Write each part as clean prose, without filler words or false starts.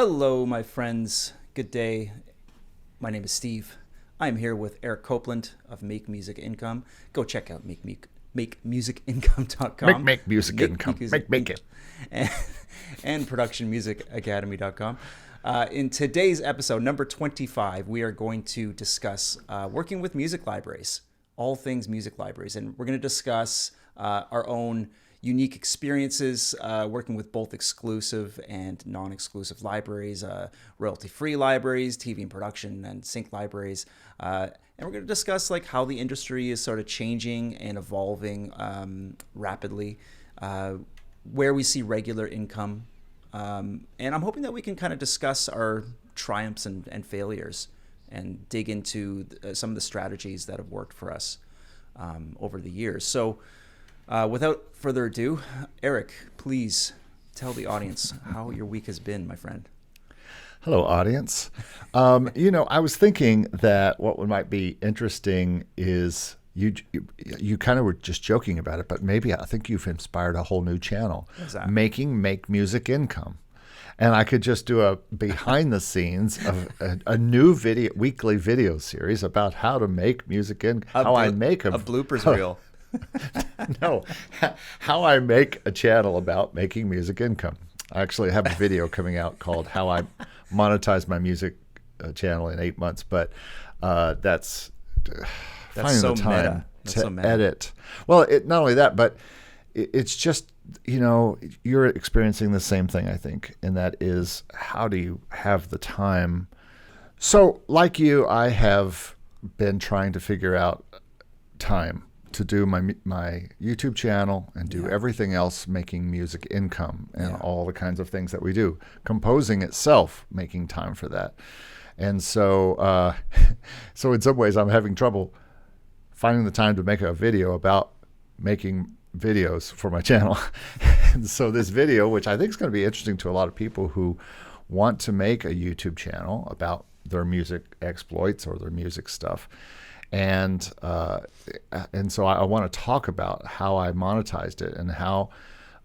Hello, my friends. Good day. My name is Steve. I'm here with Eric Copeland of Make Music Income. Go check out makemusicincome.com. Make music income. Make it. And, and productionmusicacademy.com. In today's episode, number 25, we are going to discuss working with music libraries, all things music libraries. And we're going to discuss our own unique experiences working with both exclusive and non-exclusive libraries, royalty-free libraries, TV and production and sync libraries. And we're going to discuss like how the industry is sort of changing and evolving rapidly, where we see regular income. And I'm hoping that we can kind of discuss our triumphs and failures and dig into some of the strategies that have worked for us over the years. So without further ado, Eric, please tell the audience how your week has been, my friend. Hello, audience. I was thinking that what might be interesting is you kind of were just joking about it, but maybe I think you've inspired a whole new channel, Make Music Income. And I could just do a behind the scenes of a new weekly video series about how to make music income, how I make a bloopers reel. No, how I make a channel about making music income. I actually have a video coming out called How I Monetize My Music Channel in 8 months, but that's finding so the time meta. to so meta. edit. Well, not only that, but it's just, you're experiencing the same thing, I think, and that is how do you have the time? So like you, I have been trying to figure out time to do my YouTube channel and do everything else making music income and all the kinds of things that we do. Composing itself, making time for that. And so so in some ways I'm having trouble finding the time to make a video about making videos for my channel. And so this video, which I think is going to be interesting to a lot of people who want to make a YouTube channel about their music exploits or their music stuff. And so I want to talk about how I monetized it and how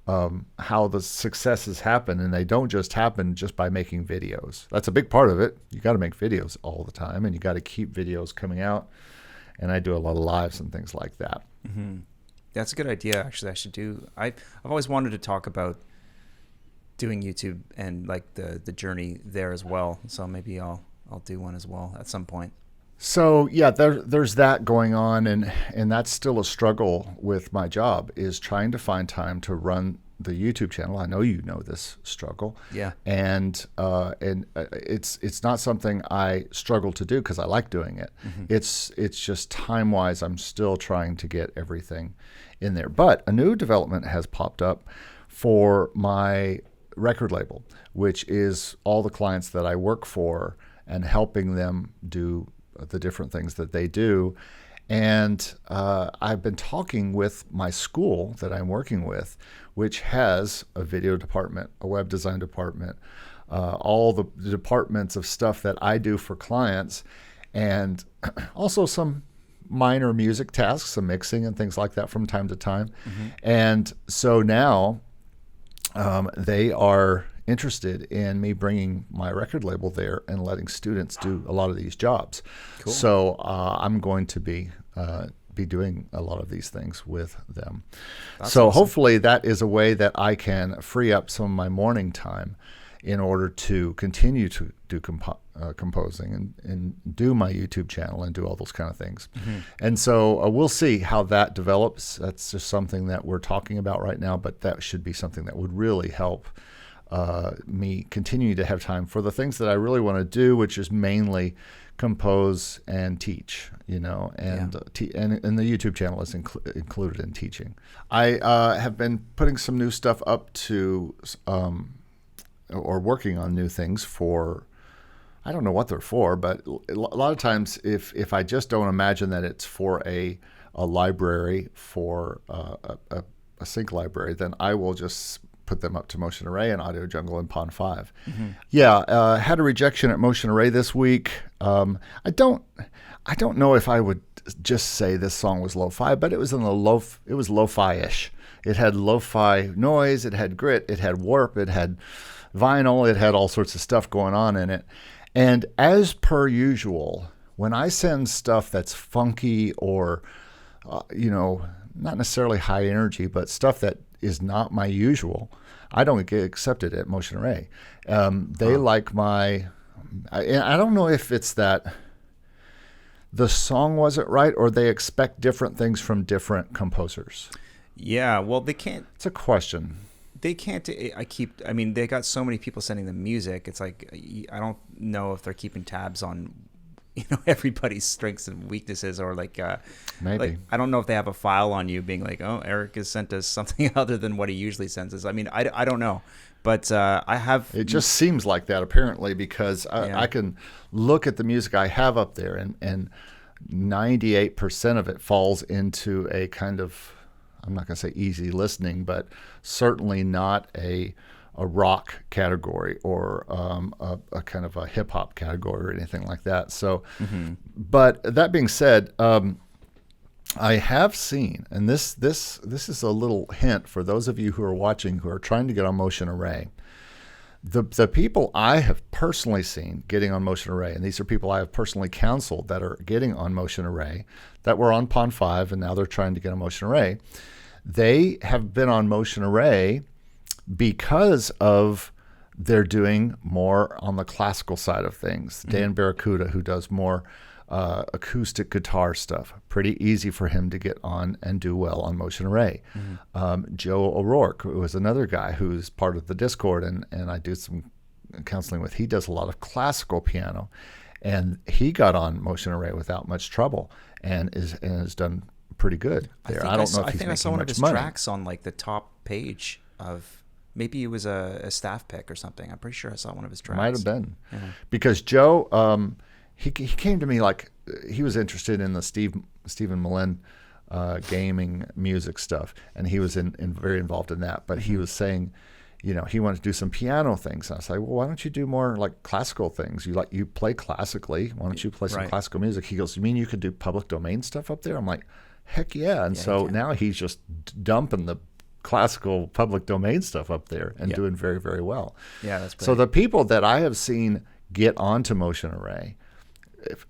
the successes happen, and they don't just happen just by making videos. That's a big part of it. You got to make videos all the time, and you got to keep videos coming out. And I do a lot of lives and things like that. Mm-hmm. That's a good idea. Actually, I should do. I've always wanted to talk about doing YouTube and like the journey there as well. So maybe I'll do one as well at some point. So yeah, there's that going on, and that's still a struggle with my job, is trying to find time to run the YouTube channel. I know you know this struggle. Yeah. And it's not something I struggle to do because I like doing it. Mm-hmm. It's just time-wise, I'm still trying to get everything in there. But a new development has popped up for my record label, which is all the clients that I work for and helping them do the different things that they do. And I've been talking with my school that I'm working with, which has a video department, a web design department, all the departments of stuff that I do for clients, and also some minor music tasks, some mixing and things like that from time to time. Mm-hmm. And so now they are interested in me bringing my record label there and letting students do a lot of these jobs. Cool. So I'm going to be doing a lot of these things with them. That's so awesome. Hopefully that is a way that I can free up some of my morning time in order to continue to do composing and do my YouTube channel and do all those kind of things. Mm-hmm. And so we'll see how that develops. That's just something that we're talking about right now, but that should be something that would really help me continue to have time for the things that I really want to do, which is mainly compose and teach, and and the YouTube channel is included in teaching. I have been putting some new stuff up to, or working on new things for, I don't know what they're for, but a lot of times if I just don't imagine that it's for a library, for a sync library, then I will just put them up to Motion Array and Audio Jungle and Pond 5. Mm-hmm. Yeah, had a rejection at Motion Array this week. I don't know if I would just say this song was lo-fi, but it was lo-fi-ish. It had lo-fi noise, it had grit, it had warp, it had vinyl. It had all sorts of stuff going on in it. And as per usual, when I send stuff that's funky or, not necessarily high energy, but stuff that is not my usual, I don't get accepted at Motion Array. They like my, I don't know if it's that the song wasn't right or they expect different things from different composers. Yeah, well, they can't. It's a question. They can't. I mean, they got so many people sending them music. It's like I don't know if they're keeping tabs on, everybody's strengths and weaknesses, or Maybe. Like, I don't know if they have a file on you being like, oh, Eric has sent us something other than what he usually sends us. I mean, I don't know, but I have. It just seems like that apparently, because I can look at the music I have up there, and 98% of it falls into a kind of, I'm not going to say easy listening, but certainly not a rock category or a kind of a hip hop category or anything like that. So, but that being said, I have seen, and this is a little hint for those of you who are watching who are trying to get on Motion Array. The people I have personally seen getting on Motion Array, and these are people I have personally counseled that are getting on Motion Array, that were on Pond 5 and now they're trying to get on Motion Array. They have been on Motion Array because of they're doing more on the classical side of things. Dan Barracuda, who does more acoustic guitar stuff, pretty easy for him to get on and do well on Motion Array. Joe O'Rourke, who is another guy who's part of the Discord, and I do some counseling with. He does a lot of classical piano, and he got on Motion Array without much trouble and has done pretty good there. I don't know if he's making much money. I think I saw one of his tracks on like the top page of, maybe it was a staff pick or something. I'm pretty sure I saw one of his tracks. Might have been. Because Joe, he came to me like he was interested in the Stephen Millen gaming music stuff, and he was very involved in that. But he was saying, he wanted to do some piano things. And I was like, well, why don't you do more like classical things? You play classically. Why don't you play some classical music? He goes, you mean you could do public domain stuff up there? I'm like, heck yeah. And so now he's just dumping the classical public domain stuff up there and doing very, very well. Yeah, that's great. So the people that I have seen get onto Motion Array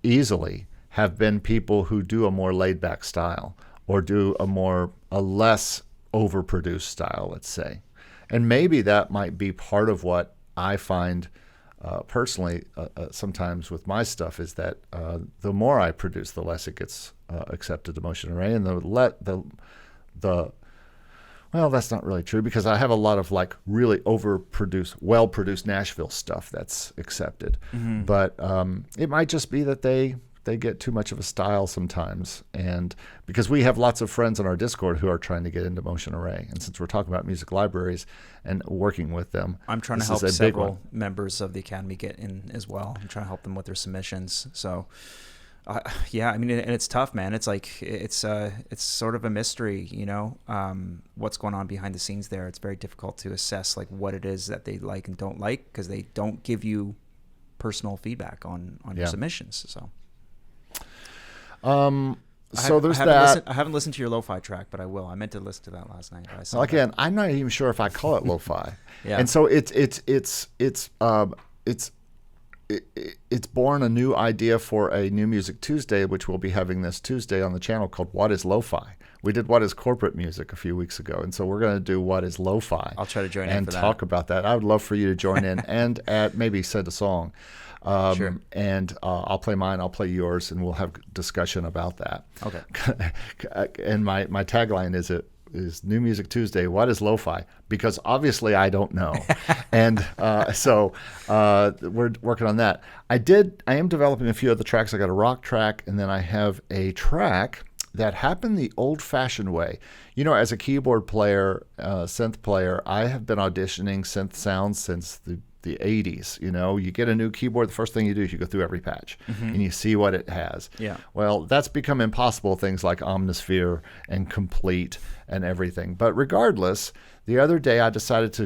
easily have been people who do a more laid back style or do a less overproduced style, let's say. And maybe that might be part of what I find personally sometimes with my stuff is that the more I produce, the less it gets accepted to Motion Array, and well, that's not really true, because I have a lot of like really overproduced, well-produced Nashville stuff that's accepted. But it might just be that they get too much of a style sometimes, and because we have lots of friends on our Discord who are trying to get into Motion Array, and since we're talking about music libraries and working with them, I'm trying to help several members of the Academy get in as well. I'm trying to help them with their submissions. So I mean, and it's tough, man. It's like it's sort of a mystery, what's going on behind the scenes there. It's very difficult to assess like what it is that they like and don't like, because they don't give you personal feedback on your submissions. So there's that. I haven't listened to your lo-fi track, but I will. I meant to listen to that last night. Again, I'm not even sure if I call it lo-fi. Yeah. And so it's born a new idea for a New Music Tuesday, which we'll be having this Tuesday on the channel, called What is Lo-Fi? We did What is Corporate Music a few weeks ago, and so we're going to do What is Lo-Fi. I'll try to join in and for that. talk about that. I would love for you to join in and maybe send a song. Sure. And I'll play mine, I'll play yours, and we'll have discussion about that. Okay. And my tagline is New Music Tuesday, what is lo-fi? Because obviously I don't know. And so we're working on that. I am developing a few other tracks. I got a rock track, and then I have a track that happened the old-fashioned way. As a keyboard player, synth player, I have been auditioning synth sounds since the 80s. You get a new keyboard, the first thing you do is you go through every patch and you see what it has. Yeah. Well, that's become impossible, things like Omnisphere and Complete and everything. But regardless, the other day I decided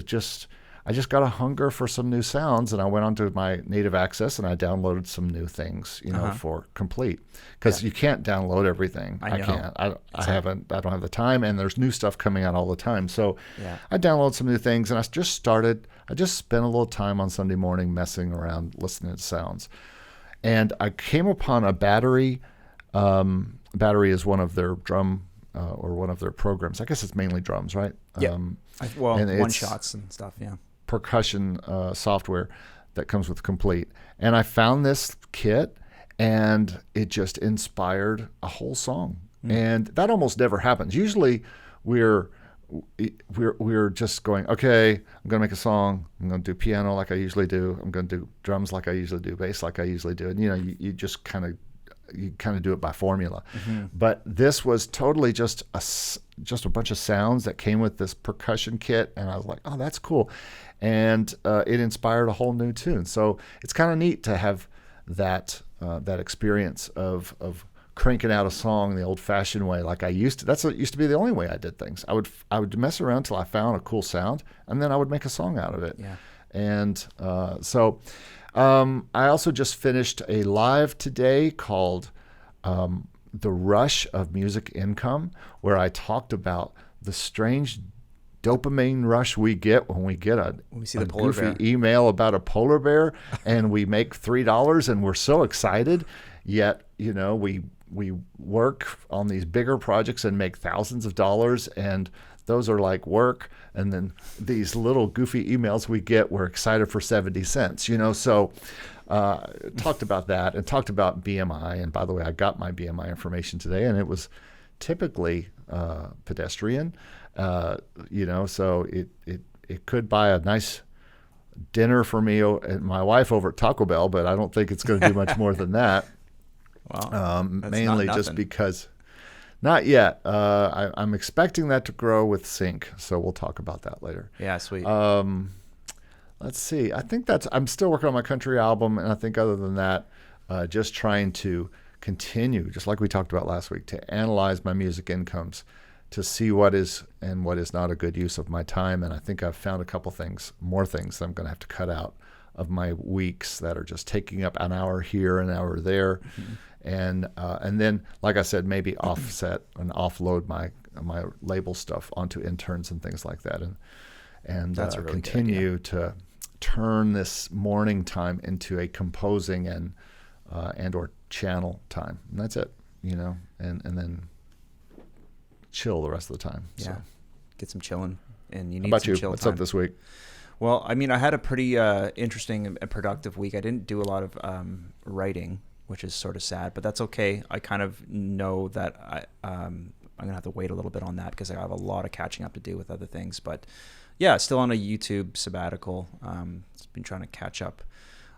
I just got a hunger for some new sounds, and I went onto my native access and I downloaded some new things, for Complete, because you can't download everything. I can't. I don't have the time, and there's new stuff coming out all the time. So I downloaded some new things, and I just started. I just spent a little time on Sunday morning messing around, listening to sounds. And I came upon a Battery. Battery is one of their drum or one of their programs. I guess it's mainly drums, right? Yeah. Well, and one shots and stuff. Yeah. Percussion software that comes with Complete. And I found this kit, and it just inspired a whole song. And that almost never happens. Usually, we're just going, okay, I'm going to make a song. I'm going to do piano like I usually do. I'm going to do drums like I usually do, bass like I usually do. And you just kind of do it by formula. But this was totally just a bunch of sounds that came with this percussion kit, and I was like, oh, that's cool. And it inspired a whole new tune. So it's kind of neat to have that experience of cranking out a song the old-fashioned way, like I used to. That's what used to be the only way I did things. I would mess around till I found a cool sound, and then I would make a song out of it. Yeah. And so I also just finished a live today called The Rush of Music Income, where I talked about the strange dopamine rush we get when we get a see the polar goofy bear email about a polar bear, and we make $3, and we're so excited. Yet, we work on these bigger projects and make thousands of dollars, and those are like work. And then these little goofy emails we get, we're excited for 70 cents, So talked about that, and talked about BMI. And by the way, I got my BMI information today, and it was typically pedestrian, so it could buy a nice dinner for me and my wife over at Taco Bell, but I don't think it's going to do much more than that. Wow. Mainly just because, not yet. I'm expecting that to grow with Sync, so we'll talk about that later. Yeah, sweet. Let's see. I think I'm still working on my country album, and I think other than that, just trying to continue, just like we talked about last week, to analyze my music incomes, to see what is and what is not a good use of my time. And I think I've found a couple more things that I'm going to have to cut out of my weeks that are just taking up an hour here, an hour there. And then, like I said, maybe offset and offload my label stuff onto interns and things like that, and that's a really continue to turn this morning time into a composing and or channel time. And that's it, and then chill the rest of the time. Yeah, so. Get some chilling, and you need How about some you? chill What's time. up this week? Well, I mean, I had a pretty interesting and productive week. I didn't do a lot of writing, which is sort of sad, but that's okay. I kind of know that I'm going to have to wait a little bit on that because I have a lot of catching up to do with other things. But yeah, still on a YouTube sabbatical. It's been trying to catch up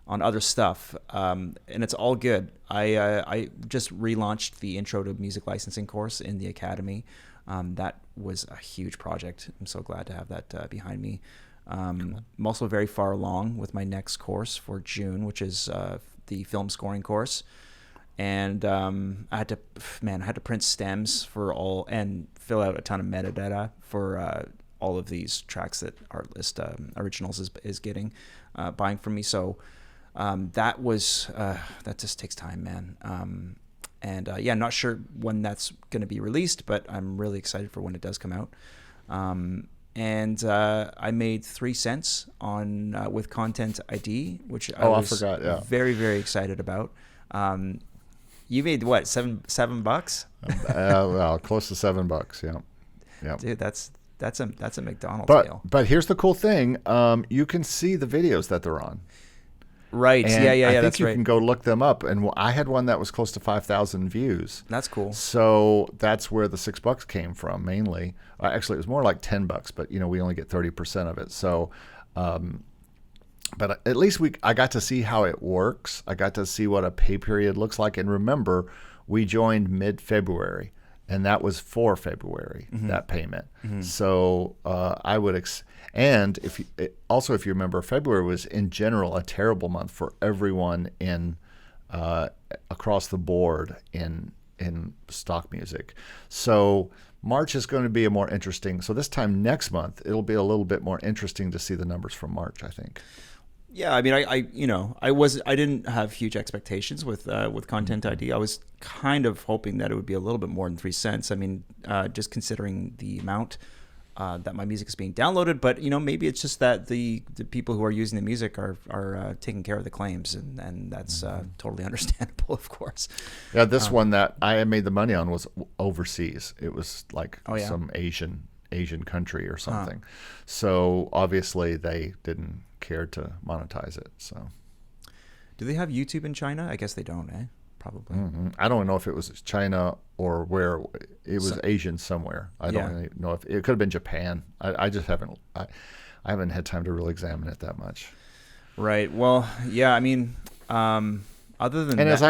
on other stuff, and it's all good. I just relaunched the Intro to Music Licensing course in the Academy. That was a huge project. I'm so glad to have that behind me. I'm also very far along with my next course for June, which is the film scoring course. And I had to print stems for all and fill out a ton of metadata for all of these tracks that Artlist Originals is getting, buying from me. So that just takes time, man. I'm not sure when that's going to be released, but I'm really excited for when it does come out. And I made 3 cents on with Content ID, which I was very, very excited about. You made what, $7? Well, close to $7. Yeah, yeah. Dude, that's a McDonald's meal. But here's the cool thing: you can see the videos that they're on. Right. And Yeah. I think That's you right. can go look them up. And I had one that was close to 5,000 views. That's cool. So that's where the $6 came from mainly. Actually, it was more like $10, but we only get 30% of it. So, but at least I got to see how it works. I got to see what a pay period looks like. And remember, we joined mid-February, and that was for February, that payment. So I would and if you remember, February was in general a terrible month for everyone in across the board in stock music. So March is going to be a more interesting. So this time next month, it'll be a little bit more interesting to see the numbers from March, I think. Yeah, I mean, I didn't have huge expectations with Content ID. I was kind of hoping that it would be a little bit more than 3 cents. I mean, just considering the amount that my music is being downloaded, but maybe it's just that the people who are using the music are taking care of the claims, and that's totally understandable, of course. Yeah, this one that I made the money on was overseas. It was like some Asian country or something. So obviously they didn't care to monetize it. So, do they have YouTube in China? I guess they don't, eh? Probably. I don't know if it was China or where. It was Asian somewhere. I don't really know if it could have been Japan. I just haven't. I haven't had time to really examine it that much. Right. Well, yeah. I mean, other than and that,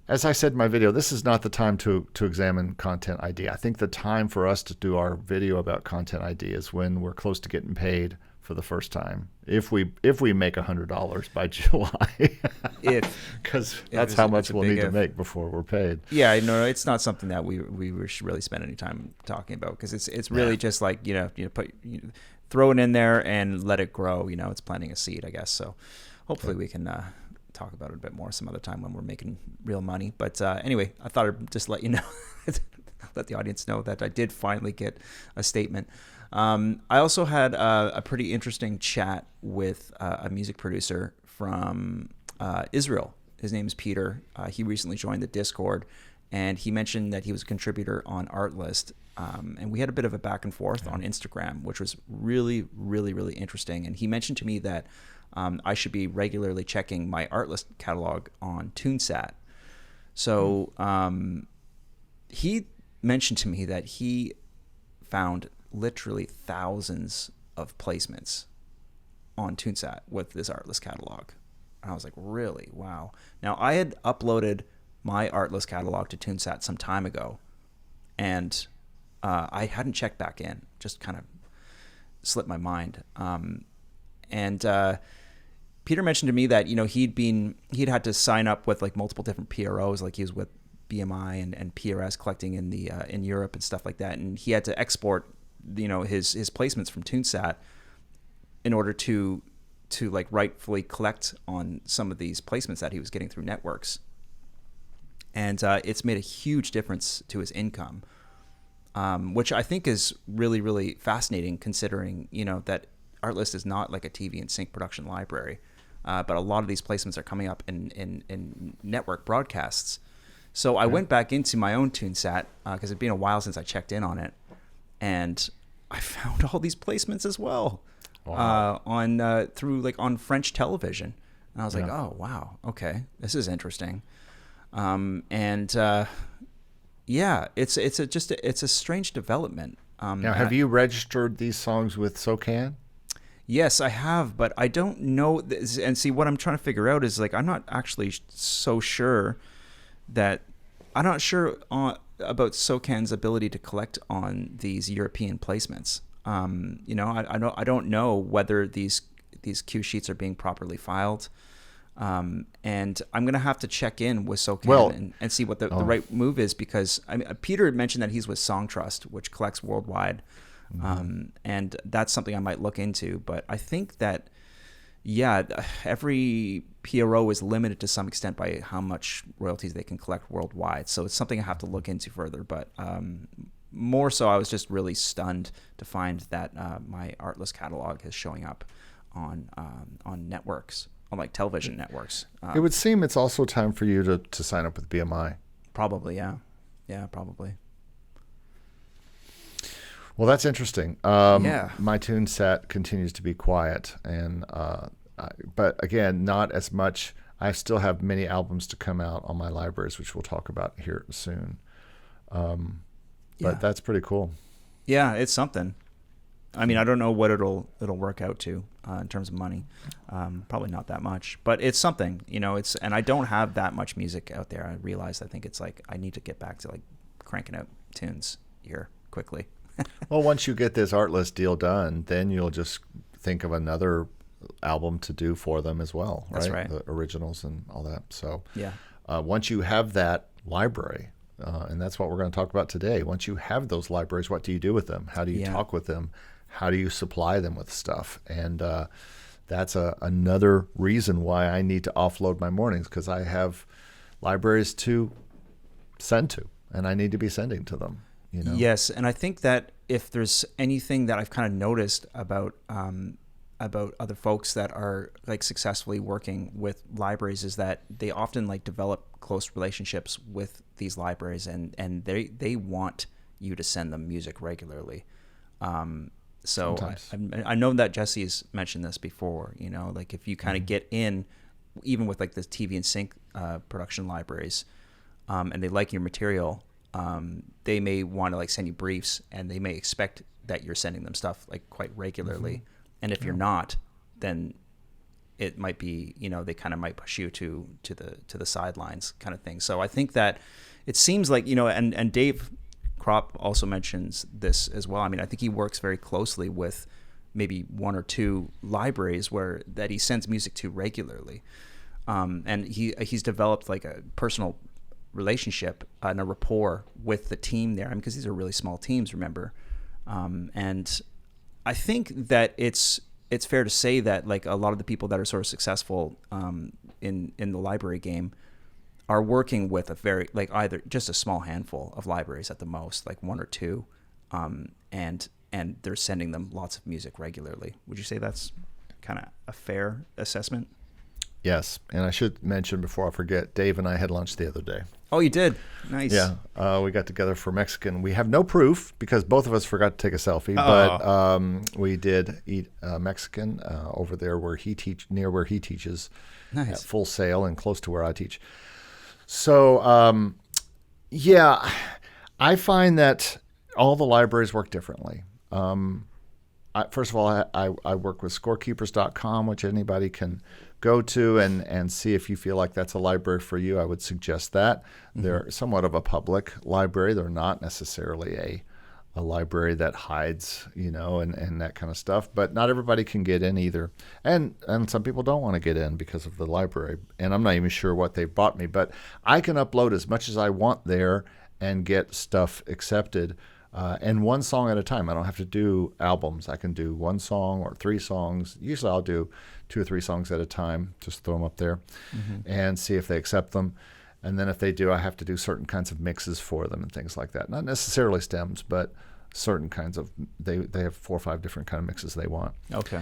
as I said in my video, this is not the time to examine Content ID. I think the time for us to do our video about Content ID is when we're close to getting paid for the first time. If we make $100 by July, because that's how much we'll need to make before we're paid. Yeah, no, it's not something that we should really spend any time talking about, because it's really just like throw it in there and let it grow. It's planting a seed, I guess. So hopefully we can talk about it a bit more some other time when we're making real money. But anyway, I thought I'd just let you know, let the audience know that I did finally get a statement. I also had a pretty interesting chat with a music producer from Israel. His name is Peter. He recently joined the Discord, and he mentioned that he was a contributor on Artlist. And we had a bit of a back and forth on Instagram, which was really, really, really interesting. And he mentioned to me that I should be regularly checking my Artlist catalog on TuneSat. So he mentioned to me that he found literally thousands of placements on TuneSat with this Artlist catalog. And I was like, really? Wow. Now, I had uploaded my Artlist catalog to TuneSat some time ago, and I hadn't checked back in, just kind of slipped my mind. And Peter mentioned to me that, he'd had to sign up with like multiple different PROs, like he was with BMI and PRS collecting in Europe and stuff like that. And he had to export his placements from TuneSat in order to like rightfully collect on some of these placements that he was getting through networks. And it's made a huge difference to his income, which I think is really, really fascinating, considering that Artlist is not like a TV and sync production library, but a lot of these placements are coming up in network broadcasts. So I went back into my own TuneSat because it'd been a while since I checked in on it. And I found all these placements as well. Wow. On French television. And I was like, oh, wow, okay, this is interesting. It's a strange development. Now, have you registered these songs with SOCAN? Yes, I have, but I don't know. And see, what I'm trying to figure out is like, I'm not actually so sure that I'm not sure about SOCAN's ability to collect on these European placements. I don't know whether these cue sheets are being properly filed. And I'm going to have to check in with SOCAN and see what the right move is, because Peter mentioned that he's with Songtrust, which collects worldwide. And that's something I might look into. But I think that, every PRO is limited to some extent by how much royalties they can collect worldwide. So it's something I have to look into further. But more so, I was just really stunned to find that my Artlist catalog is showing up on networks, on like television networks. It would seem it's also time for you to sign up with BMI. Probably, yeah. Yeah, probably. Well, that's interesting. My TuneSat continues to be quiet, and but again, not as much. I still have many albums to come out on my libraries, which we'll talk about here soon. But that's pretty cool. Yeah, it's something. I mean, I don't know what it'll work out to in terms of money. Probably not that much, but it's something. And I don't have that much music out there. I realized. I think it's like I need to get back to like cranking out tunes here quickly. Well, once you get this Artlist deal done, then you'll just think of another album to do for them as well, right? That's right. The originals and all that. So yeah, once you have that library, and that's what we're going to talk about today. Once you have those libraries, what do you do with them? How do you talk with them? How do you supply them with stuff? And that's another reason why I need to offload my mornings, because I have libraries to send to, and I need to be sending to them. you know? Yes, and I think that if there's anything that I've kind of noticed about other folks that are like successfully working with libraries is that they often like develop close relationships with these libraries, and they want you to send them music regularly. So Sometimes. I know that Jesse's mentioned this before, you know, like if you kind of get in, even with like the TV and sync production libraries, and they like your material, they may want to like send you briefs, and they may expect that you're sending them stuff like quite regularly. And if you're not, then it might be, you know, they kind of might push you to the sidelines kind of thing. So I think that it seems like, you know, and Dave Kropp also mentions this as well. I mean, I think he works very closely with maybe one or two libraries where that he sends music to regularly. And he's developed like a personal relationship and a rapport with the team there. I mean, because these are really small teams, remember? And I think that it's fair to say that like a lot of the people that are sort of successful in the library game are working with a very like either just a small handful of libraries at the most, like one or two, and they're sending them lots of music regularly. Would you say that's kind of a fair assessment? Yes, and I should mention before I forget, Dave and I had lunch the other day. Oh, you did? Nice. Yeah, we got together for Mexican. We have no proof because both of us forgot to take a selfie, Oh. but we did eat Mexican over there near where he teaches, Nice. at Full Sail and close to where I teach. So, yeah, I find that all the libraries work differently. First of all, I work with scorekeepers.com, which anybody can go to and see if you feel like that's a library for you. I would suggest that. They're somewhat of a public library. They're not necessarily a library that hides, you know, and that kind of stuff. But not everybody can get in either. And some people don't want to get in because of the library. And I'm not even sure what they bought me. But I can upload as much as I want there and get stuff accepted. And one song at a time. I don't have to do albums. I can do one song or three songs. Usually I'll do 2 or 3 songs at a time, just throw them up there and see if they accept them. And then if they do, I have to do certain kinds of mixes for them and things like that. Not necessarily stems, but certain kinds of, they have 4 or 5 different kind of mixes they want. Okay.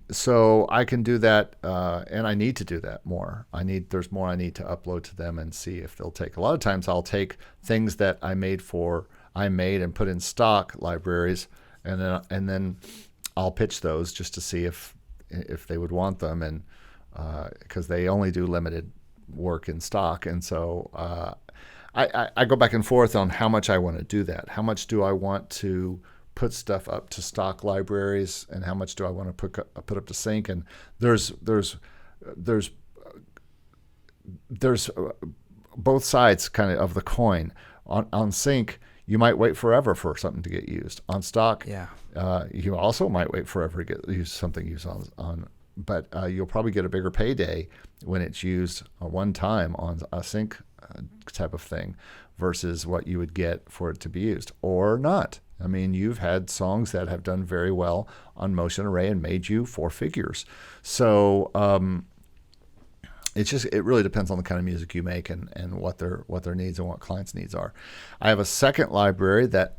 So I can do that, and I need to do that more. There's more I need to upload to them and see if they'll take. A lot of times I'll take things that I made and put in stock libraries, and then I'll pitch those just to see if they would want them, and because they only do limited work in stock, and so I go back and forth on how much I want to do that. How much do I want to put stuff up to stock libraries, and how much do I want to put up to sync? And there's both sides kind of the coin. On sync, you might wait forever for something to get used. On stock, Yeah. You also might wait forever to get something used on. But you'll probably get a bigger payday when it's used one time on a sync type of thing versus what you would get for it to be used or not. I mean, you've had songs that have done very well on Motion Array and made you 4 figures. So it really depends on the kind of music you make and what their needs and what clients' needs are. I have a second library that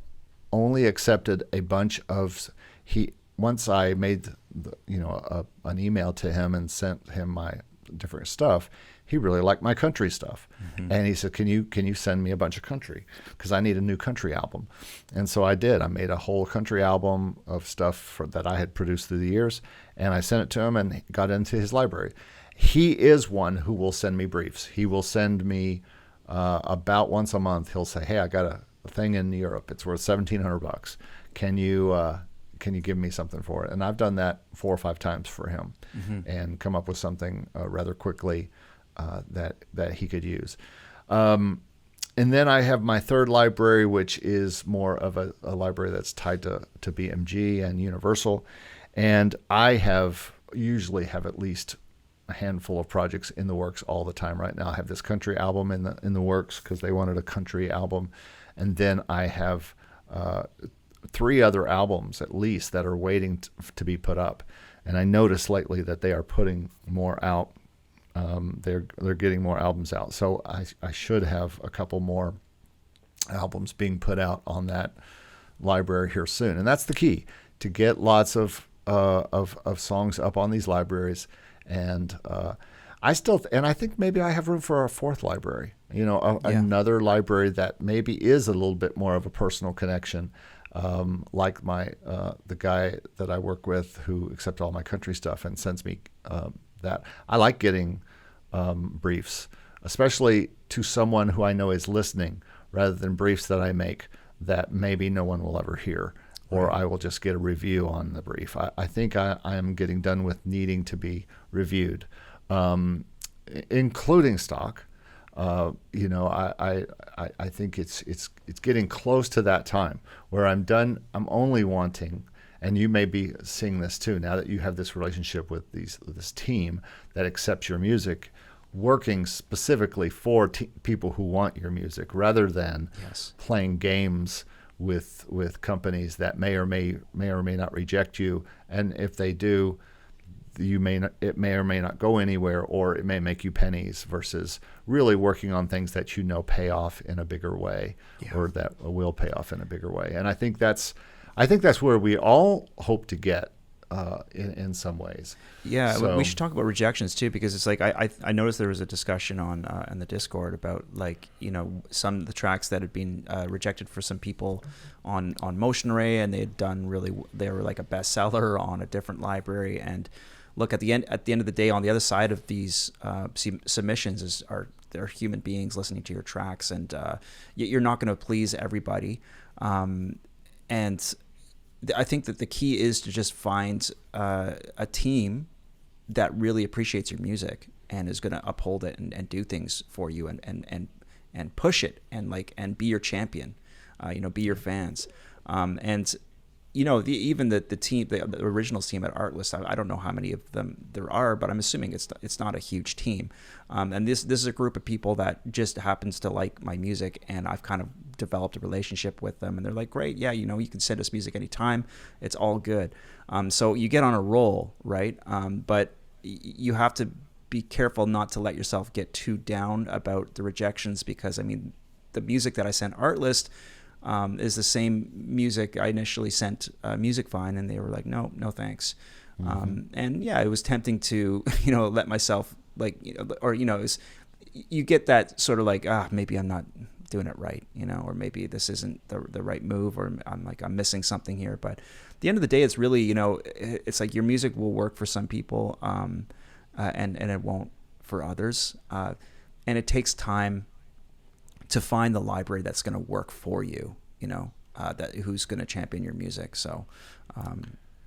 only accepted a bunch of once I made an email to him and sent him my different stuff. He really liked my country stuff, and he said, "Can you send me a bunch of country? Because I need a new country album." And so I did. I made a whole country album of stuff that I had produced through the years, and I sent it to him and got into his library. He is one who will send me briefs. He will send me about once a month. He'll say, "Hey, I got a thing in Europe. It's worth $1,700. Can you give me something for it?" And I've done that 4 or 5 times for him, and come up with something rather quickly that he could use. And then I have my third library, which is more of a library that's tied to BMG and Universal. And I usually have at least a handful of projects in the works all the time. Right now I have this country album in the works because they wanted a country album. And then I have 3 other albums at least that are waiting to be put up. And I noticed lately that they are putting more out. They're getting more albums out. So I should have a couple more albums being put out on that library here soon, and that's the key, to get lots of songs up on these libraries. And and I think maybe I have room for a fourth library. Yeah. Another library that maybe is a little bit more of a personal connection, like the guy that I work with who accepts all my country stuff and sends me that. I like getting briefs, especially to someone who I know is listening, rather than briefs that I make that maybe no one will ever hear, or I will just get a review on the brief. I think I am getting done with needing to be reviewed, including stock. I think it's getting close to that time where I'm done. I'm only wanting, and you may be seeing this too, now that you have this relationship with this team that accepts your music, working specifically for people who want your music, rather than playing games with companies that may or may not reject you, and if they do, it may or may not go anywhere, or it may make you pennies, versus really working on things that pay off in a bigger way, or that will pay off in a bigger way. And I think that's where we all hope to get in some ways. Yeah, so, we should talk about rejections too, because it's like I noticed there was a discussion on in the Discord about, like, some of the tracks that had been rejected for some people on Motion Array, and they were like a bestseller on a different library. And look, at the end of the day, on the other side of these submissions are human beings listening to your tracks, and you're not going to please everybody. And I think that the key is to just find a team that really appreciates your music and is going to uphold it and do things for you and push it and be your champion, be your fans. And even the team, the original team at Artlist, I don't know how many of them there are, but I'm assuming it's not a huge team. And this is a group of people that just happens to like my music, and I've kind of developed a relationship with them, and they're like, great, yeah, you can send us music anytime, it's all good. So you get on a roll, right? But you have to be careful not to let yourself get too down about the rejections, because the music that I sent Artlist is the same music I initially sent Musicvine, and they were like, no thanks. And yeah, it was tempting to let myself you get that sort of like, maybe I'm not doing it right, or maybe this isn't the right move, or I'm missing something here. But at the end of the day, it's really, it's like your music will work for some people, and it won't for others. And it takes time to find the library that's going to work for you, who's going to champion your music. So,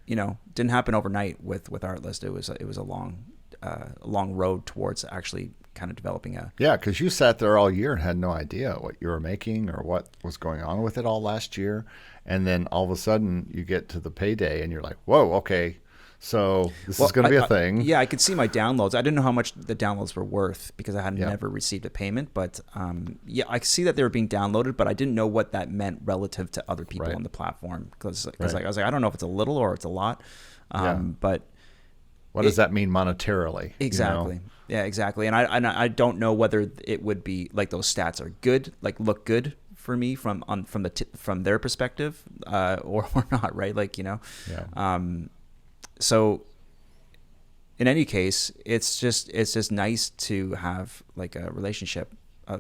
didn't happen overnight with Artlist. It was a long road towards actually kind of developing because you sat there all year and had no idea what you were making or what was going on with it all last year, and then all of a sudden you get to the payday and you're like, whoa, okay, so this is going to be a thing. I could see my downloads. I didn't know how much the downloads were worth because I had never received a payment. But I could see that they were being downloaded, but I didn't know what that meant relative to other people on the platform. Because I was like, I don't know if it's a little or it's a lot. But what does that mean monetarily? Exactly. Yeah, exactly. And I don't know whether it would be like those stats are good, like look good for me from their perspective, or not, right? So in any case, it's just nice to have like a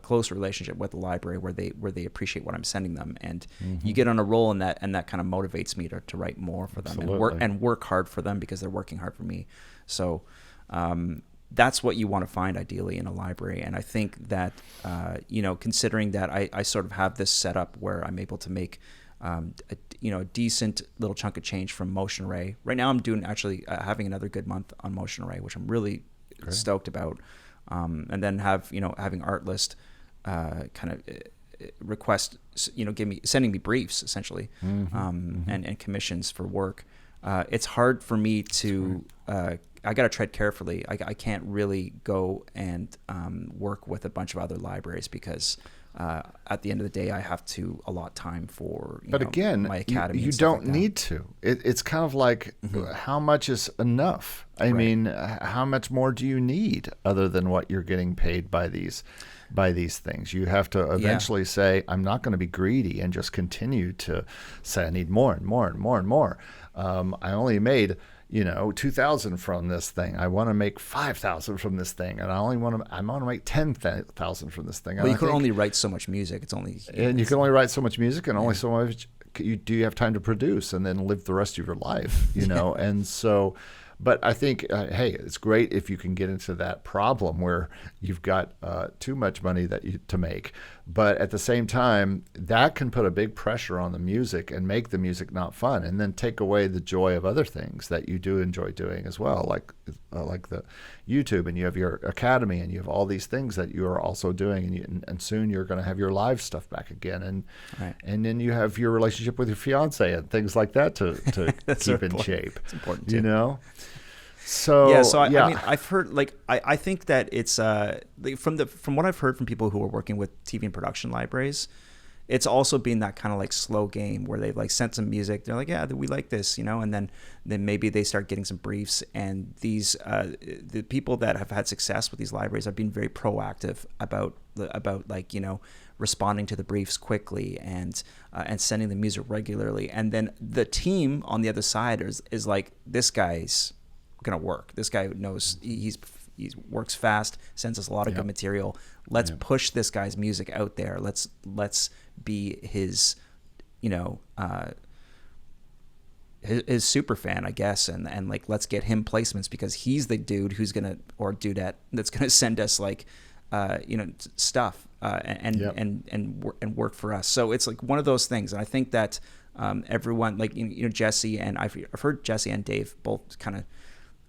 close relationship with the library where they appreciate what I'm sending them, and you get on a roll, and that kind of motivates me to write more for them. Absolutely. and work hard for them because they're working hard for me. So that's what you want to find ideally in a library. And I think that considering that I sort of have this setup where I'm able to make a decent little chunk of change from Motion Array. Right now I'm doing having another good month on Motion Array, which I'm really stoked about. And then having Artlist kind of request, sending me briefs essentially, and commissions for work. It's hard for me to, I got to tread carefully. I can't really go and work with a bunch of other libraries because at the end of the day, I have to allot time for But again, my academy. you and stuff don't like that. need to. It's kind of like how much is enough? I mean, how much more do you need other than what you're getting paid by these things? You have to eventually say, I'm not going to be greedy and just continue to say I need more and more and more and more. I only made 2,000 from this thing. I want to make 5,000 from this thing, and I want to make 10,000 from this thing. Well, you can only write so much music. It's only you can only write so much music, and only so much you have time to produce, and then live the rest of your life. And so. But I think, hey, it's great if you can get into that problem where you've got too much money to make. But at the same time, that can put a big pressure on the music and make the music not fun, and then take away the joy of other things that you do enjoy doing as well, like the YouTube, and you have your academy, and you have all these things that you are also doing, and soon you're going to have your live stuff back again, and then you have your relationship with your fiance and things like that to keep in shape. It's important too. So I mean, I've heard I think that it's from what I've heard from people who are working with TV and production libraries, it's also been that kind of like slow game where they've like sent some music. They're like, yeah, we like this, and then maybe they start getting some briefs. And these the people that have had success with these libraries have been very proactive about responding to the briefs quickly and sending the music regularly. And then the team on the other side is like, this guy's gonna work. This guy knows he works fast, sends us a lot of good material. Let's push this guy's music out there. Let's be his his super fan, I guess, and like let's get him placements because he's the dude who's gonna or dudette that's gonna send us like stuff and work for us. So it's like one of those things, and I think that everyone like Jesse and I've heard Jesse and Dave both kind of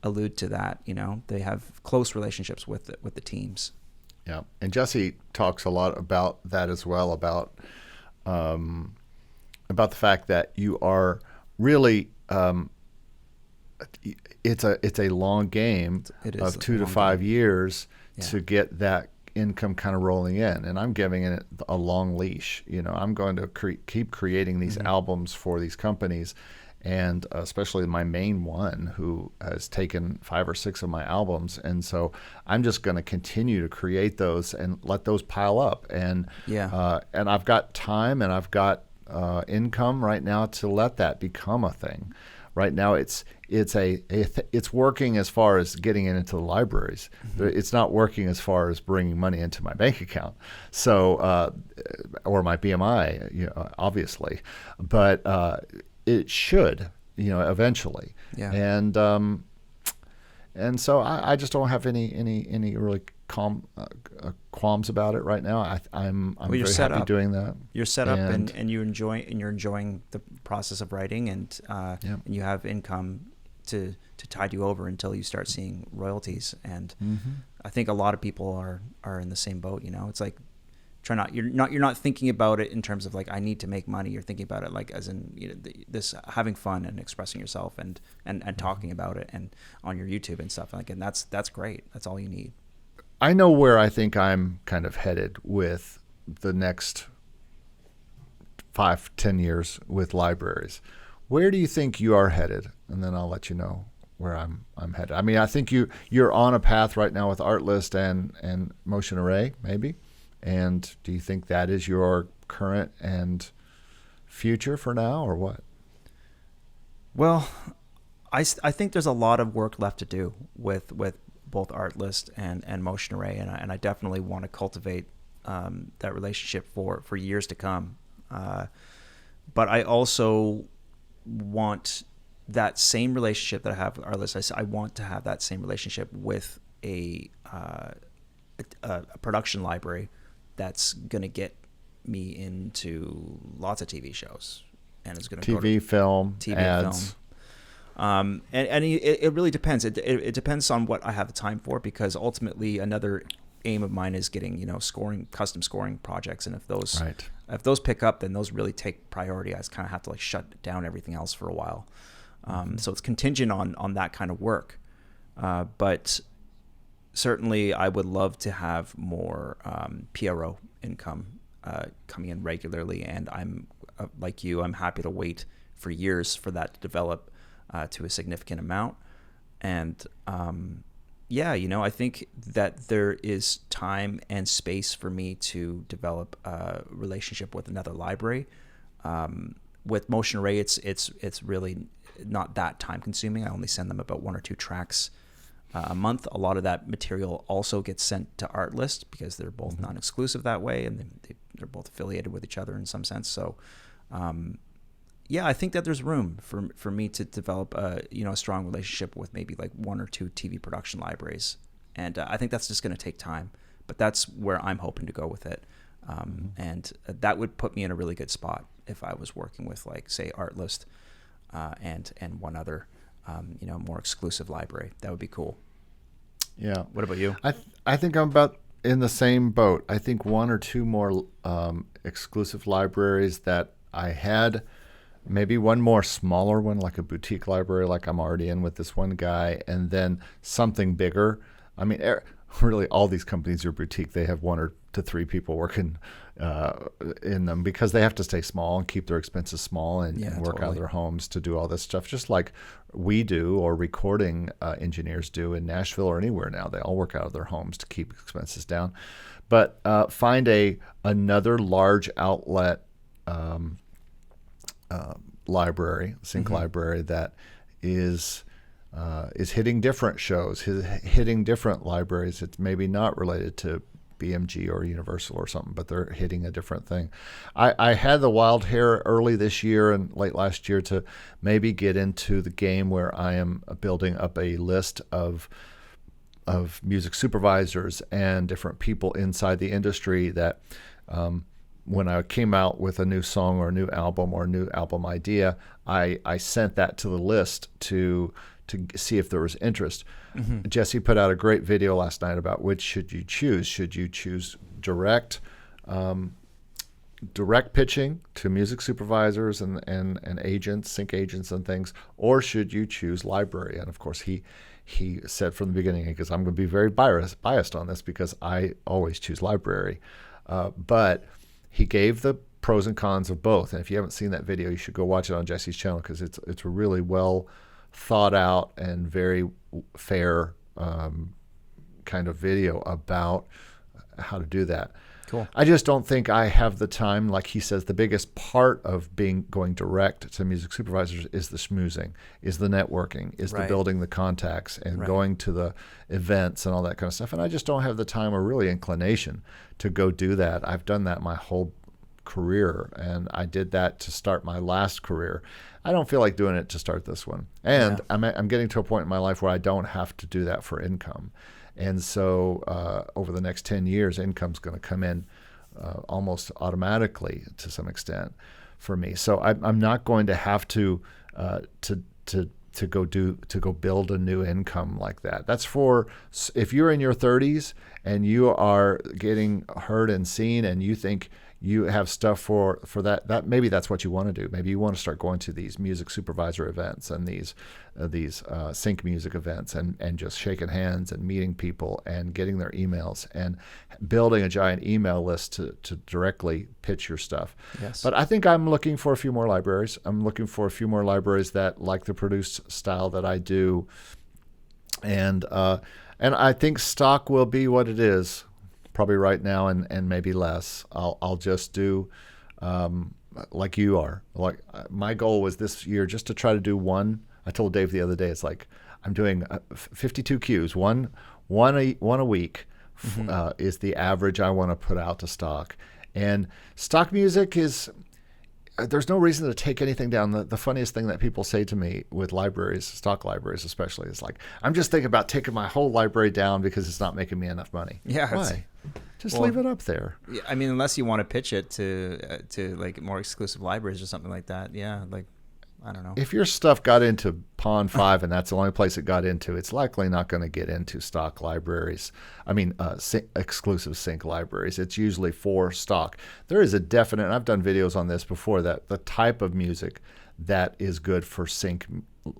allude to that. They have close relationships with the teams. Yeah, and Jesse talks a lot about that as well, about the fact that you are really it's a long game of 2 to 5 years to get that income kind of rolling in, and I'm giving it a long leash. I'm going to keep creating these albums for these companies. And especially my main one, who has taken 5 or 6 of my albums, and so I'm just going to continue to create those and let those pile up. And and I've got time and I've got income right now to let that become a thing. Right now, it's working as far as getting it into the libraries. It's not working as far as bringing money into my bank account, so or my BMI, obviously, but. It should, eventually. Yeah. And so I just don't have any really qualms about it right now. I'm very happy doing that. You're set up and you're enjoying the process of writing, and you have income to tide you over until you start seeing royalties. And I think a lot of people are in the same boat. It's like. You're not thinking about it in terms of like I need to make money. You're thinking about it like as in this having fun and expressing yourself and talking about it and on your YouTube and stuff and that's great. That's all you need. I know where I think I'm kind of headed with the next 5-10 years with libraries. Where do you think you are headed? And then I'll let you know where I'm headed. I mean, I think you're on a path right now with Artlist and Motion Array, maybe. And do you think that is your current and future for now, or what? Well, I think there's a lot of work left to do with both Artlist and Motion Array, and I definitely want to cultivate that relationship for years to come. But I also want that same relationship that I have with Artlist. I want to have that same relationship with a production library that's going to get me into lots of TV shows and is going to TV, film, ads. And it really depends. It depends on what I have the time for, because ultimately another aim of mine is getting custom scoring projects, and if those pick up, then those really take priority. I just kind of have to like shut down everything else for a while. So it's contingent on that kind of work, but. Certainly, I would love to have more PRO income coming in regularly, and I'm like you, I'm happy to wait for years for that to develop to a significant amount. And yeah, I think that there is time and space for me to develop a relationship with another library. With Motion Array, it's really not that time consuming. I only send them about 1 or 2 tracks a month. A lot of that material also gets sent to Artlist because they're both non-exclusive that way, and they're both affiliated with each other in some sense. So, yeah, I think that there's room for me to develop a strong relationship with maybe like 1 or 2 TV production libraries, and I think that's just going to take time. But that's where I'm hoping to go with it, and that would put me in a really good spot if I was working with, like, say, Artlist and one other more exclusive library. That would be cool. Yeah. What about you? I think I'm about in the same boat. I think 1 or 2 more exclusive libraries that I had. Maybe one more smaller one, like a boutique library, like I'm already in with this one guy, and then something bigger. I mean, really, all these companies are boutique. They have 1 or 3 people working in them because they have to stay small and keep their expenses small and work out of their homes to do all this stuff, just like we do, or recording engineers do in Nashville or anywhere now. They all work out of their homes to keep expenses down. But find another large outlet library, sync library that is hitting different shows, hitting different libraries. It's maybe not related to BMG or Universal or something, but they're hitting a different thing. I had the wild hair early this year and late last year to maybe get into the game where I am building up a list of music supervisors and different people inside the industry that when I came out with a new song or a new album idea, I sent that to the list to see if there was interest. Jesse put out a great video last night about which should you choose. Should you choose direct pitching to music supervisors and agents, sync agents and things, or should you choose library? And of course he said from the beginning, because I'm going to be very biased on this because I always choose library, but he gave the pros and cons of both. And if you haven't seen that video, you should go watch it on Jesse's channel because it's a really well thought out and very fair kind of video about how to do that. Cool. I just don't think I have the time. Like he says, the biggest part of going direct to music supervisors is the schmoozing, is the networking, is the building the contacts and going to the events and all that kind of stuff. And I just don't have the time or really inclination to go do that. I've done that my whole career, and I did that to start my last career. I don't feel like doing it to start this one. And I'm getting to a point in my life where I don't have to do that for income. And so over the next 10 years, income's going to come in almost automatically to some extent for me. So I'm not going to have to go build a new income like that. That's for if you're in your 30s and you are getting heard and seen and you think you have stuff for that maybe that's what you want to do. Maybe you want to start going to these music supervisor events and these sync music events and just shaking hands and meeting people and getting their emails and building a giant email list to directly pitch your stuff. Yes. But I think I'm looking for a few more libraries. I'm looking for a few more libraries that like the produced style that I do. And I think stock will be what it is. Probably right now and maybe less. I'll just do like you are. Like my goal was this year just to try to do one. I told Dave the other day, it's like I'm doing 52 cues, one a week is the average I want to put out to stock. And stock music is. There's no reason to take anything down. The funniest thing that people say to me with libraries, stock libraries especially, is like, I'm just thinking about taking my whole library down because it's not making me enough money. Yeah. Why? Just leave it up there. Yeah, I mean, unless you want to pitch it to like more exclusive libraries or something like that. Yeah, like, I don't know. If your stuff got into Pond 5 and that's the only place it got into, it's likely not going to get into stock libraries. I mean, exclusive sync libraries. It's usually for stock. There is a definite, and I've done videos on this before, that the type of music that is good for sync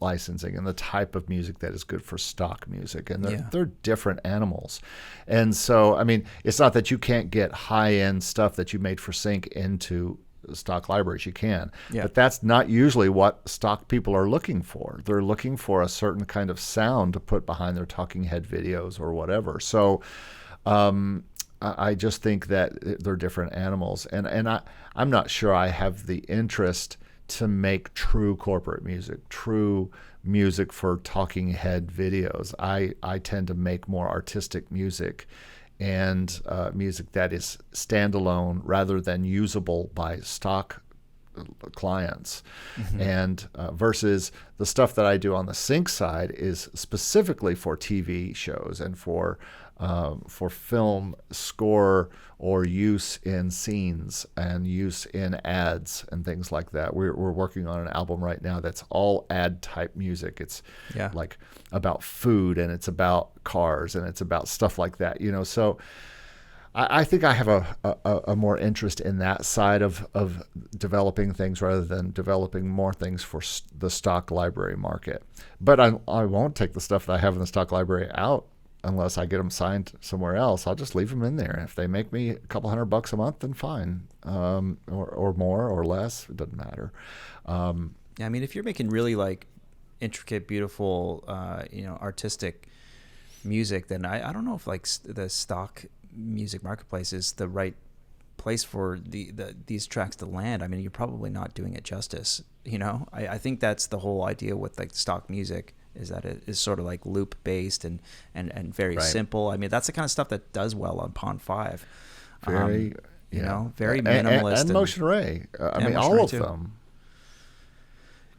licensing and the type of music that is good for stock music, and they're different animals. And so, I mean, it's not that you can't get high-end stuff that you made for sync into stock libraries. You can, but that's not usually what stock people are looking for. They're looking for a certain kind of sound to put behind their talking head videos or whatever. So I just think that they're different animals, and I'm not sure I have the interest to make true corporate music, true music for talking head videos. I tend to make more artistic music and music that is standalone rather than usable by stock clients. And versus the stuff that I do on the sync side is specifically for TV shows and for film score or use in scenes and use in ads and things like that. We're working on an album right now that's all ad type music. It's like about food, and it's about cars, and it's about stuff like that, you know. So I think I have a more interest in that side of developing things rather than developing more things for the stock library market. But I won't take the stuff that I have in the stock library out unless I get them signed somewhere else. I'll just leave them in there. If they make me a couple $100 a month, then fine, or more or less, it doesn't matter. Yeah, I mean, if you're making really like intricate, beautiful, artistic music, then I don't know if like the stock music marketplace is the right place for these tracks to land. I mean, you're probably not doing it justice. You know, I think that's the whole idea with like stock music, is that it is sort of like loop based and very simple. I mean, that's the kind of stuff that does well on Pond 5. Very, very minimalist and Motion Array. I mean, all of them.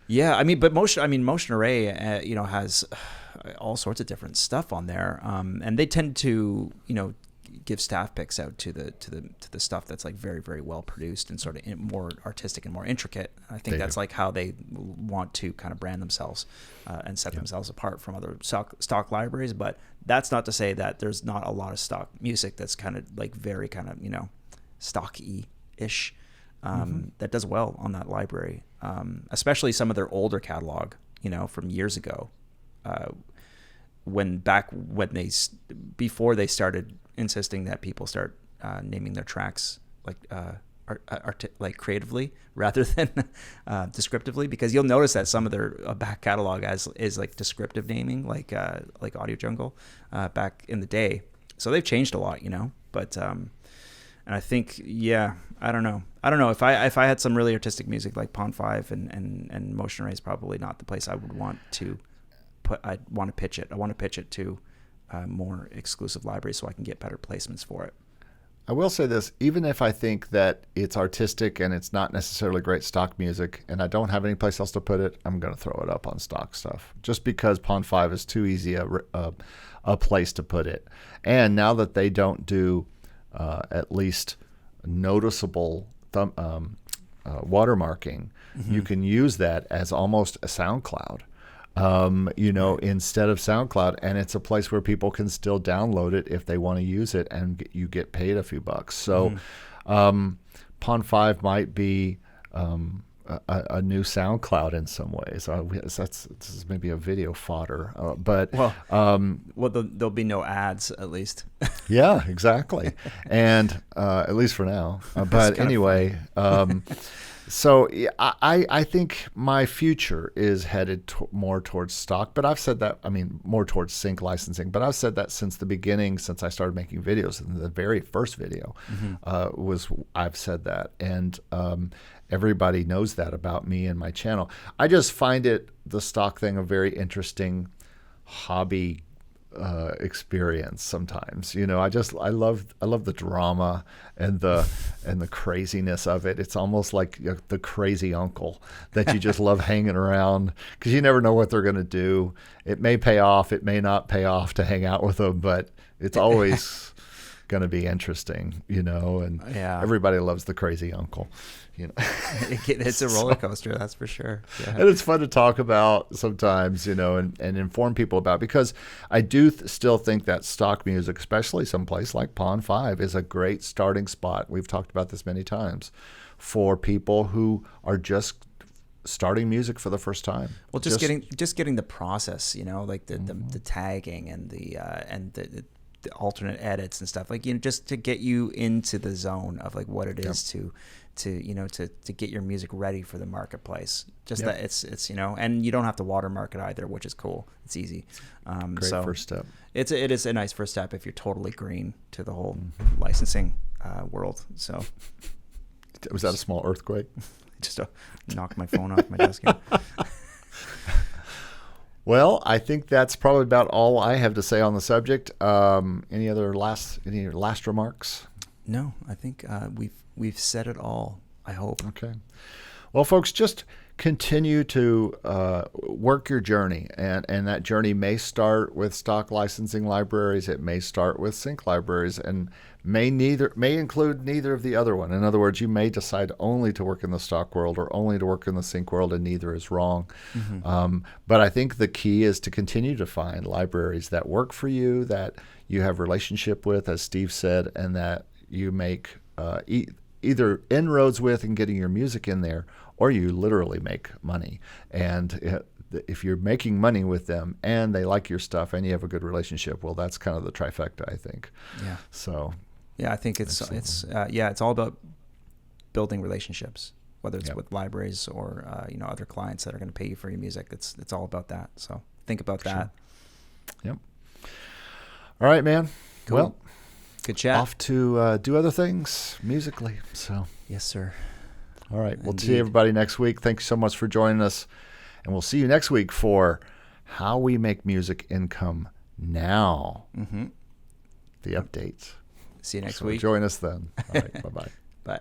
Yeah, I mean, but Motion Array, has all sorts of different stuff on there, and they tend to, give staff picks out to the stuff that's like very, very well produced and sort of more artistic and more intricate. I think that's like how they want to kind of brand themselves and set themselves apart from other stock libraries. But that's not to say that there's not a lot of stock music that's kind of like very kind of stocky-ish that does well on that library, especially some of their older catalog, from years ago, before they started insisting that people start naming their tracks like creatively rather than descriptively, because you'll notice that some of their back catalog is like descriptive naming, like Audio Jungle back in the day. So they've changed a lot, but and I think I don't know if I had some really artistic music like Pond 5 and Motion Array is probably not the place I would want to pitch it. I want to pitch it to more exclusive libraries so I can get better placements for it. I will say this, even if I think that it's artistic and it's not necessarily great stock music and I don't have any place else to put it, I'm going to throw it up on stock stuff just because Pond 5 is too easy a place to put it. And now that they don't do at least noticeable watermarking, you can use that as almost a SoundCloud. Instead of SoundCloud, and it's a place where people can still download it if they want to use it, and you get paid a few bucks. So, Pond 5 might be a new SoundCloud in some ways. This is maybe a video fodder, but there'll be no ads at least. Yeah, exactly, and at least for now. But anyway. So I think my future is headed more towards stock, but I've said that, more towards sync licensing, but I've said that since the beginning, since I started making videos. And the very first video I've said that. And everybody knows that about me and my channel. I just find the stock thing a very interesting hobby experience sometimes. I love the drama and the craziness of it. It's almost like the crazy uncle that you just love hanging around because you never know what they're going to do. It may pay off, it may not pay off to hang out with them, but it's always going to be interesting, and everybody loves the crazy uncle. It's a roller coaster, that's for sure. Yeah. And it's fun to talk about sometimes, and inform people about, because I do still think that stock music, especially someplace like Pond 5, is a great starting spot. We've talked about this many times for people who are just starting music for the first time. Well, just getting the process, like the tagging and the alternate edits and stuff, like, just to get you into the zone of like what it is to get your music ready for the marketplace. Just that it's and you don't have to watermark it either, which is cool. It's easy. Great first step. It is a nice first step if you're totally green to the whole licensing world. So was that a small earthquake? Just knocked my phone off my desk here. Well, I think that's probably about all I have to say on the subject. Any last remarks? No, I think we've said it all, I hope. Okay. Well, folks, just continue to work your journey, and that journey may start with stock licensing libraries. It may start with sync libraries, and may include neither of the other one. In other words, you may decide only to work in the stock world or only to work in the sync world, and neither is wrong. But I think the key is to continue to find libraries that work for you, that you have relationship with, as Steve said, and that you make either inroads with in getting your music in there, or you literally make money. And if you're making money with them and they like your stuff and you have a good relationship, well, that's kind of the trifecta, I think. Yeah. So. Yeah, I think it's all about building relationships, whether it's with libraries or other clients that are going to pay you for your music. It's all about that. So think about that. Yep. All right, man. Cool. Well, good chat. Off to do other things musically. So. Yes, sir. All right. We'll see everybody next week. Thanks so much for joining us. And we'll see you next week for How We Make Music Income Now. The updates. See you next week. Join us then. All right. Bye-bye. Bye.